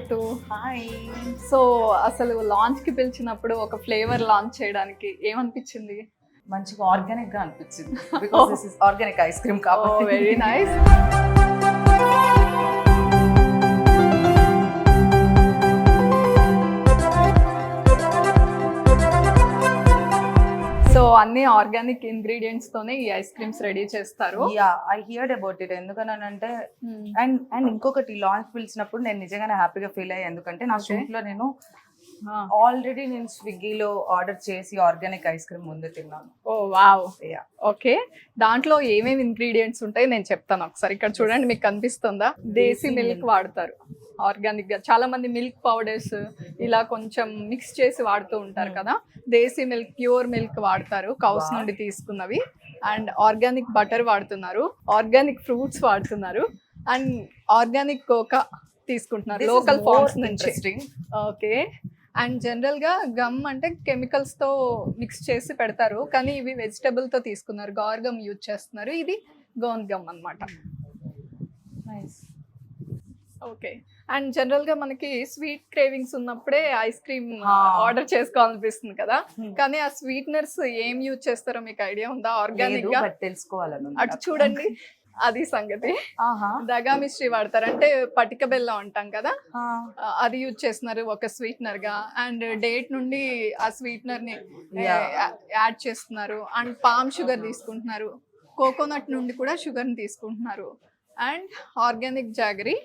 Ritu. Hi. So అసలు launch కి పిలిచినప్పుడు ఒక ఫ్లేవర్ లాంచ్ చేయడానికి ఏమనిపించింది? మంచిగా ఆర్గానిక్ గా అనిపించింది because this is organic ice cream కాబట్టి. Very nice. సో అన్ని ఆర్గానిక్ ఇంగ్రీడియంట్స్ తోనే ఈ ఐస్ క్రీమ్స్ రెడీ చేస్తారు. Yeah, I heard about it. ఎందుకనంటే అండ్ ఇంకొకటి లాంచ్ పిలిచినప్పుడు నేను నిజంగానే హ్యాపీగా ఫీల్ అయ్యాను. ఎందుకంటే నా షూట్ లో నేను ఆల్రెడీ నేను స్విగ్గీలో ఆర్డర్ చేసి ఆర్గానిక్ ఐస్ క్రీమ్ ముందు తిన్నాను. ఓ వావ్. యా, ఓకే, దాంట్లో ఏమేమి ఇంగ్రీడియంట్స్ ఉంటాయి నేను చెప్తాను ఒకసారి. ఇక్కడ చూడండి, మీకు కనిపిస్తుందా? దేశీ మిల్క్ వాడతారు ఆర్గానిక్ గా. చాలా మంది మిల్క్ పౌడర్స్ ఇలా కొంచెం మిక్స్ చేసి వాడుతూ ఉంటారు కదా. దేశీ మిల్క్, ప్యూర్ మిల్క్ వాడతారు, కౌస్ నుండి తీసుకున్నవి. అండ్ ఆర్గానిక్ బటర్ వాడుతున్నారు, ఆర్గానిక్ ఫ్రూట్స్ వాడుతున్నారు, అండ్ ఆర్గానిక్ కోకా తీసుకుంటున్నారు లోకల్ ఫార్మ్స్ నుంచి. ఓకే, అండ్ జనరల్ గా గమ్ అంటే కెమికల్స్ తో మిక్స్ చేసి పెడతారు, కానీ ఇవి వెజిటబుల్ తో తీసుకున్నారు, గార్ గమ్ యూజ్ చేస్తున్నారు. ఇది గోన్ గమ్ అన్నమాట. నైస్. ఓకే, అండ్ జనరల్ గా మనకి స్వీట్ క్రేవింగ్స్ ఉన్నప్పుడే ఐస్ క్రీమ్ ఆర్డర్ చేసుకోవాలనిపిస్తుంది కదా, కానీ ఆ స్వీట్నర్స్ ఏం యూజ్ చేస్తారో మీకు ఐడియా ఉందా? ఆర్గానిక్ గా తెలుసుకోవాలని. అటు చూడండి, అది సంగతి. దగా మిశ్రీ వాడతారు, అంటే పటిక బెల్లం అంటాం కదా, అది యూజ్ చేస్తున్నారు ఒక స్వీట్నర్ గా. అండ్ డేట్ నుండి ఆ స్వీట్నర్ ని యాడ్ చేస్తున్నారు. అండ్ పామ్ షుగర్ తీసుకుంటున్నారు, కోకోనట్ నుండి కూడా షుగర్ ని తీసుకుంటున్నారు. అండ్ ఆర్గానిక్ జాగరీ,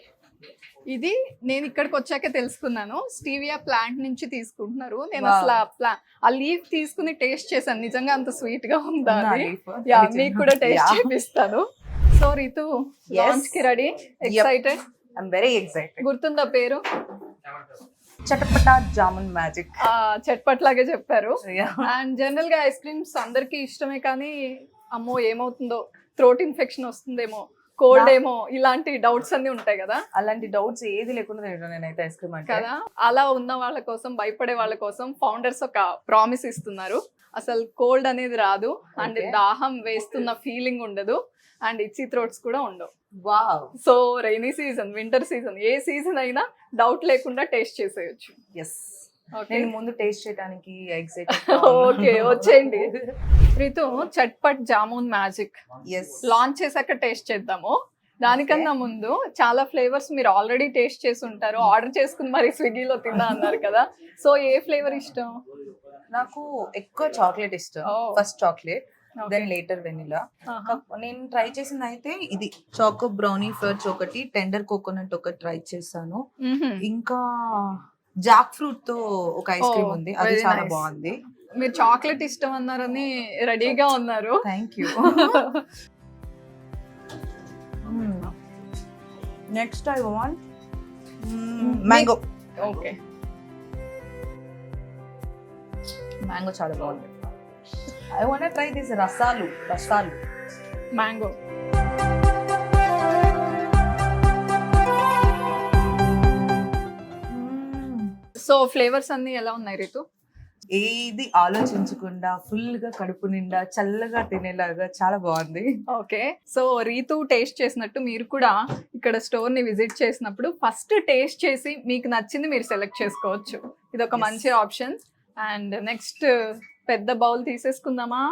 ఇది నేను ఇక్కడికి వచ్చాక తెలుసుకున్నాను, స్టీవియా ప్లాంట్ నుంచి తీసుకుంటున్నారు. నేను అసలు ఆ లీఫ్ తీసుకుని టేస్ట్ చేశాను, నిజంగా అంత స్వీట్ గా ఉందా అది. యా, మీకు కూడా టేస్ట్ చేపిస్తాను. సో రితు, లాంచ్ కి ready? Excited? I'm very excited. గుర్తుందా పేరు? చటపటా జామున్ మ్యాజిక్. చట్పట్ లాగే చెప్పారు. అండ్ జనరల్ గా ఐస్ క్రీమ్స్ అందరికి ఇష్టమే, కానీ అమ్మో ఏమవుతుందో, థ్రోట్ ఇన్ఫెక్షన్ వస్తుందేమో, కోల్డ్ ఏమో, ఇలాంటి డౌట్స్ అన్ని ఉంటాయి కదా. అలాంటి డౌట్స్ ఏది లేకుండా తింటాను నేనైతే ఐస్ క్రీమ్ అంటే కదా. అలా ఉన్న వాళ్ళ కోసం, భయపడే వాళ్ళ కోసం ఫౌండర్స్ ఒక ప్రామిస్ ఇస్తున్నారు. అసలు కోల్డ్ అనేది రాదు, అండ్ దాహం వేస్తున్న ఫీలింగ్ ఉండదు, అండ్ ఇచ్చి థ్రోట్స్ కూడా ఉండవు. Wow. So rainy season, winter season, ఏ సీజన్ అయినా డౌట్ లేకుండా టేస్ట్ చేసేయచ్చు. ఎస్, నేను ముందు టేస్ట్ చేయడానికి ఎక్సైటెడ్. ఓకే, వచ్చేయండి. రితు, చట్పట్ జామున్ మ్యాజిక్ లాంచ్ చేశాక టేస్ట్ చేద్దాము. దానికన్నా ముందు చాలా ఫ్లేవర్స్ మీరు ఆల్రెడీ టేస్ట్ చేసి ఉంటారు, ఆర్డర్ చేసుకుని మరి స్విగ్గీలో తిన్నా అన్నారు కదా. సో ఏ ఫ్లేవర్ ఇష్టం? నాకు ఎక్కువ చాక్లెట్ ఇష్టం. First chocolate, then later vanilla. నేను ట్రై చేసింది అయితే ఇది చాకో బ్రౌనీ ఫర్చ్ ఒకటి, టెండర్ కోకోనట్ ఒకటి ట్రై చేశాను. ఇంకా జాక్ ఫ్రూట్ తో ఒక ఐస్ క్రీమ్ ఉంది, అది చాలా బాగుంది. మీరు చాక్లెట్ ఇష్టం అన్నారని రెడీగా ఉన్నారు. Thank you. Next I want mango. Okay, mango చాలా బాగుంది. ఐ వాంట్ ట్రై దిస్ రసాలు మ్యాంగో. సో ఫ్లేవర్స్ అన్ని ఎలా ఉన్నాయి రితు? ఏది ఆలోచించకుండా ఫుల్ గా కడుపు నిండా చల్లగా తినేలాగా చాలా బాగుంది. ఓకే, సో రీతు టేస్ట్ చేసినట్టు మీరు కూడా ఇక్కడ స్టోర్ ని విజిట్ చేసినప్పుడు ఫస్ట్ టేస్ట్ చేసి మీకు నచ్చింది మీరు సెలెక్ట్ చేసుకోవచ్చు. ఇది ఒక మంచి ఆప్షన్. అండ్ నెక్స్ట్ పెద్ద బౌల్ తీసేసుకుందామా?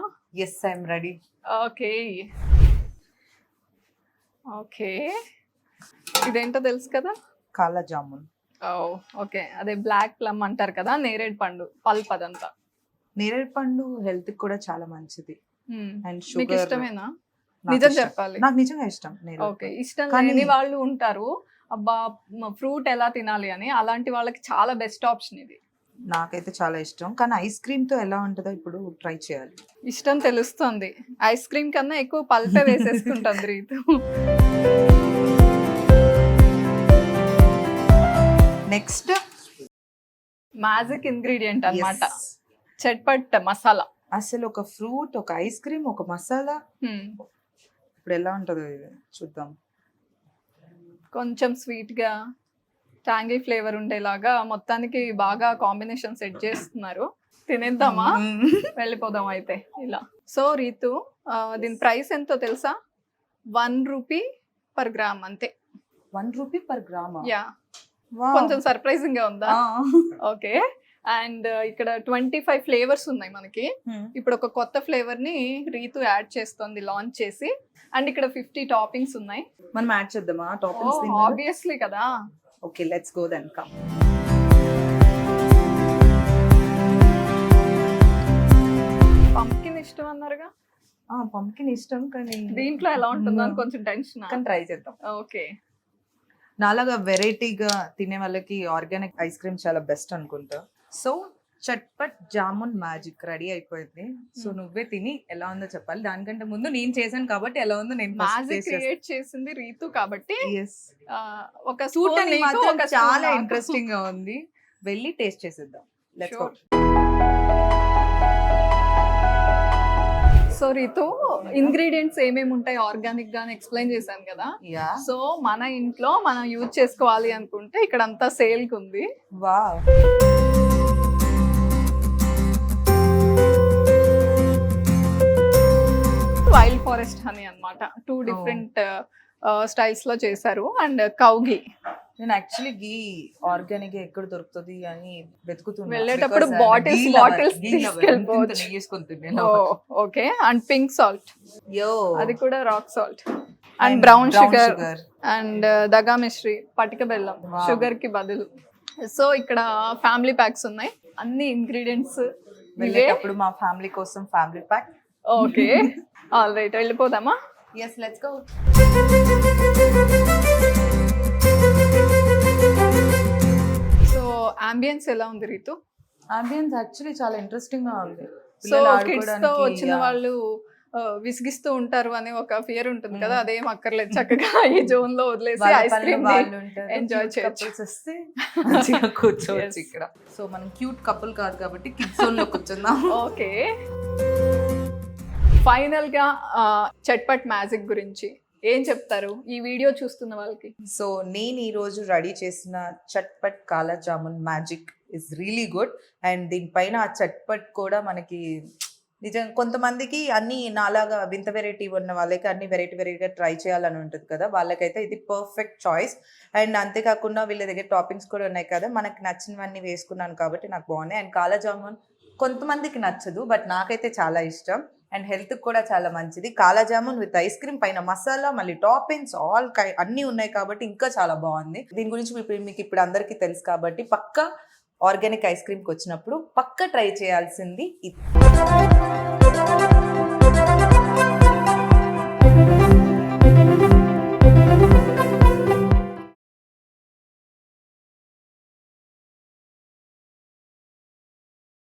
Yes, I'm ready. Okay okay, ఇదేంటో తెలుసు కదా? కాలా జామున్. ఓకే, అదే బ్లాక్ ప్లమ్ అంటారు కదా, నేరేడు పండు పల్ప్. అదంతా నేరేడు పండు హెల్త్ కూడా చాలా మంచిది. అండ్ మీకు ఇష్టమేనా? నిజం చెప్పాలి, నాకు నిజంగా ఇష్టం. ఓకే, ఇష్టం లేని వాళ్ళు ఉంటారు, అబ్బా ఫ్రూట్ ఎలా తినాలి అని. అలాంటి వాళ్ళకి చాలా బెస్ట్ ఆప్షన్ ఇది. నాకైతే చాలా ఇష్టం, కానీ ఐస్ క్రీమ్ తో ఎలా ఉంటుందో ఇప్పుడు ట్రై చేయాలి. ఇష్టం తెలుస్తుంది, ఐస్ క్రీమ్ కన్నా ఎక్కువ పల్పే వేసేసుకుంటుంది రీతు. నెక్స్ట్ మ్యాజిక్ ఇంగ్రీడియంట్ అన్నమాట, చట్పట్ మసాలా. అసలు ఒక ఫ్రూట్, ఒక ఐస్ క్రీమ్, ఒక మసాలా. ఇప్పుడు ఎలా ఉంటుందో చూద్దాం. కొంచెం స్వీట్ గా, టాంగీ ఫ్లేవర్ ఉండేలాగా మొత్తానికి బాగా కాంబినేషన్ సెట్ చేస్తున్నారు. తినేద్దామా? వెళ్ళిపోదాం అయితే ఇలా. సో రీతు, దీని ప్రైస్ ఎంతో తెలుసా? 1 రూపీ పర్ గ్రామ్ అంతే. 1 rupee per gram? Yeah. Wow. కొంచెం సర్ప్రైజింగ్ గా ఉందా? Ah. ఓకే. అండ్ ఇక్కడ 25 ఫ్లేవర్స్ ఉన్నాయి మనకి. ఇప్పుడు ఒక కొత్త ఫ్లేవర్ ని రీతు యాడ్ చేస్తోంది లాంచ్ చేసి. అండ్ ఇక్కడ 50 టాపింగ్స్ ఉన్నాయి. మనం యాడ్ చేద్దామా టాపింగ్స్? ఆబ్వియస్లీ కదా. Okay, let's go then. Come. Pumpkin ఇష్టం అన్నారుగా? పంప్కిన్ ఇష్టం, కానీ దీంట్లో ఎలా ఉంటుందో అని కొంచెం టెన్షన్. కానీ ట్రై చేద్దాం. ఓకే. నాలాగా వెరైటీగా తినే వాళ్ళకి ఆర్గానిక్ ఐస్ క్రీమ్ చాలా బెస్ట్ అనుకుంటా. So chatpat jamun magic ready అయిపోయింది. సో నువ్వే తిని ఎలా ఉందో చెప్పాలి. దానికంటే ముందు నేను చేశాను కాబట్టి ఎలా ఉందో నేను మ్యాజిక్ క్రియేట్ చేసింది రీతు కాబట్టి ఒక చూడటానికి స్పూన్ మాత్రం ఒక చాలా ఇంట్రెస్టింగ్ గా ఉంది. వెళ్ళి టేస్ట్ చేసేద్దాం. Let's go. So Ritu, ingredients ఏమేమి ఉంటాయి ఆర్గానిక్ గా ఎక్స్ప్లెయిన్ చేశాను కదా. సో మన ఇంట్లో మనం యూజ్ చేసుకోవాలి అనుకుంటే ఇక్కడ అంతా సేల్ కి ఉంది. వావ్. వైల్డ్ ఫారెస్ట్ హనీ అన్నమాట. 2 డిఫరెంట్ స్టైల్స్ లో చేశారు. అండ్ కౌగి. నేను యాక్చువల్లీ గీ ఆర్గానిక్ ఎక్కడ దొరుకుతుంది అని వెతుకుతున్నా. వెళ్ళేటప్పుడు బాటిల్స్ తీసుకెళ్ళిపోవచ్చు. ఓకే. అండ్ పింక్ సాల్ట్, అది కూడా rock salt. And brown sugar and దగా మిశ్రీ, పటిక బెల్లం, షుగర్ కి బదులు. సో ఇక్కడ ఫ్యామిలీ ప్యాక్స్ ఉన్నాయి. అన్ని ఇంగ్రీడియంట్స్ వెళ్ళేటప్పుడు మా ఫ్యామిలీ కోసం family pack. Okay. All right, వెళ్ళిపోదామా? yes, let's go. So ambience ఎలా ఉంది రీతు? అంబియన్స్ యాక్చువల్లీ చాలా ఇంట్రెస్టింగ్ గా ఉంది. సో కిడ్స్ తో వచ్చిన వాళ్ళు విసిగిస్తూ ఉంటారు అనే ఒక ఫియర్ ఉంటుంది కదా, అదేం అక్కర్లేదు. చక్కగా ఈ జోన్ లో వదిలేసి ఐస్ క్రీమ్ ఎంజాయ్ చేయొచ్చు. కూర్చోవచ్చు ఇక్కడ. సో మనం క్యూట్ కపుల్ కాదు కాబట్టి కిడ్స్ జోన్ లో కూర్చుందాం. ఓకే. ఫైనల్ గా చట్పట్ మ్యాజిక్ గురించి ఏం చెప్తారు ఈ వీడియో చూస్తున్న వాళ్ళకి? సో నేను ఈ రోజు రెడీ చేసిన చట్పట్ కాలా jamun magic is really good. And దీనిపైన ఆ చట్పట్ కూడా మనకి నిజం కొంతమందికి అన్ని నాలాగా వింత వెరైటీ ఉన్న వాళ్ళకి అన్ని వెరైటీగా ట్రై చేయాలని ఉంటుంది కదా, వాళ్ళకైతే ఇది పర్ఫెక్ట్ చాయిస్. అండ్ అంతేకాకుండా వీళ్ళ దగ్గర టాపింగ్స్ కూడా ఉన్నాయి కదా, మనకి నచ్చినవన్నీ వేసుకున్నాను కాబట్టి నాకు బాగున్నాయి. అండ్ కాలా జామున్ కొంతమందికి నచ్చదు, బట్ నాకైతే చాలా ఇష్టం. అండ్ హెల్త్ కూడా చాలా మంచిది. కాలా జామున్ విత్ ఐస్ క్రీమ్, పైన మసాలా, మళ్ళీ టాపింగ్స్ అన్నీ ఉన్నాయి కాబట్టి ఇంకా చాలా బాగుంది. దీని గురించి మీకు ఇప్పుడు అందరికీ తెలుసు కాబట్టి పక్కా ఆర్గానిక్ ఐస్ క్రీమ్కి వచ్చినప్పుడు పక్కా ట్రై చేయాల్సింది ఇది.